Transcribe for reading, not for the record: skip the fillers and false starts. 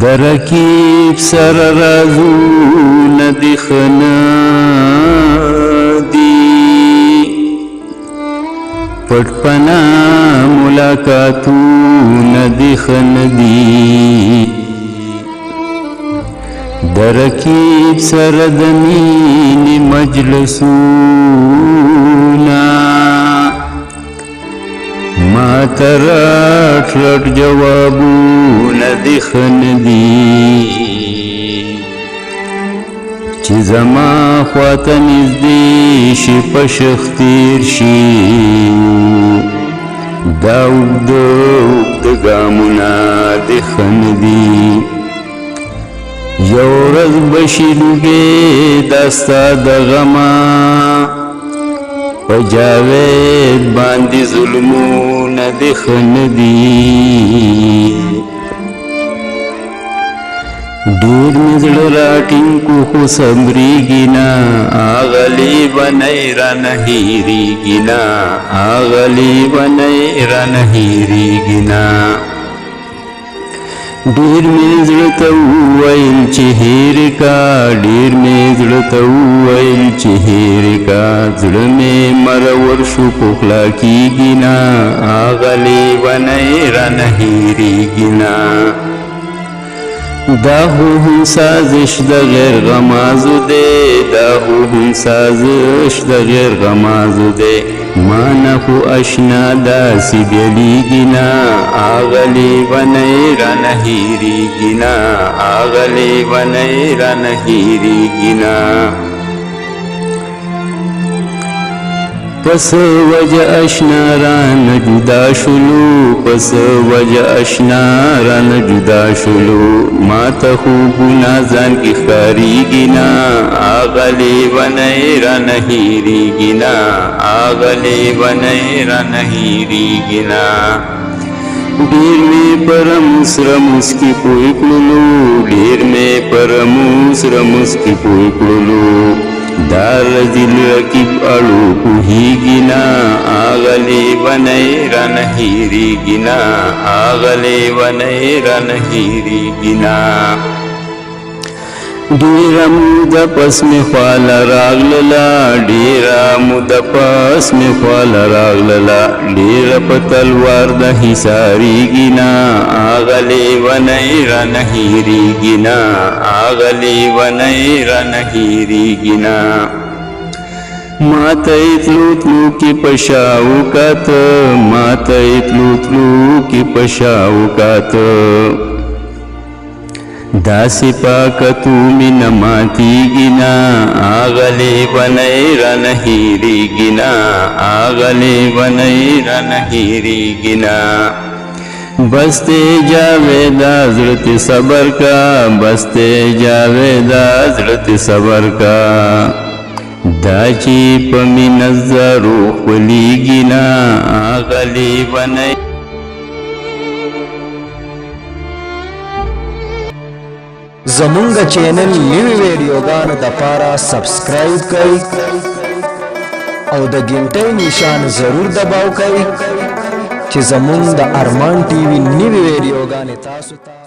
درکیب سر رازونه دی خنا دی پټ پنا ملاقاتونه دی خنا دی درکیب سر د مینې مجلسونه ما ترټ رټ جوابونه دی خنا دی چې زما خواته نږدې شي په شخ تیر شي دا اوږده ګامونه دی خنا دی یو ورځ به شي لوګې دا ستا د غمه په جاوید باندې ظلمونه دی خنا دی ډېر مې زړه راټینګ کو خو صبرېږي نه اغلې بنۍ رانه هېرېږي نه اغلې بنۍ رانه هېرېږي نه ډېر مې زړه ته وویل چې هېر کا ډېر مې زړه ته وویل چې هېر کا زړه مې مرور شو په خوله کېږي نه اغلې بنۍ رانه هېرېږي نه دا خو هم سازش د غیر غمازو دی دا خو هم سازش د غیر غمازو دی ما نه خو اشنا داسې بیلیږي نه اغلې بنۍ رانه هېرېږي نه اغلې بنۍ رانه هېرېږي نه پس وجه اشنا رانه جدا شلو پس وجه اشنا رانه جدا شلو ما ته خو ګناه ځان کې ښکارېږي نه اغلې بنۍ رانه هېرېږي نه اغلې بنۍ رانه هېرېږي نه ډېر مې پر رموز کې پوه کړلو ډېر مې پر رموز کې پوه کړلو دا رزیل رقیب اړو پوهېږي نه اغلې بنۍ رانه هېرېږي نه اغلې بنۍ رانه هېرېږي نه ډېره موده پس مې خواله راغلله ډېره موده پس مې خواله راغلله ډېره په تلوار د حصارېږي نه اغلې بنۍ رانه هېرېږي نه اغلې بنۍ رانه هېرېږي نه ما ته یې تلو تلو کې په شا وکاته ما ته یې تلو تلو کې په شا وکاته داسې پاکتو مې نه ماتېږي نه اغلې بنۍ رانه هېرېږي نه اغلې بنۍ رانه هېرېږي نه بس ته جاویدا زړه ته صبر کا بس ته جاویدا زړه ته صبر کا دا چې په مینه زرو خپلېږي نه اغلې بنۍ زمونږ چینل نوی ویډیوګانو دپاره سبسکرایب کړئ او د ګنټۍ نشان ضرور دباو کړئ چې زمونږ د ارمان ټي وي نوی ویډیوګانې تاسو ته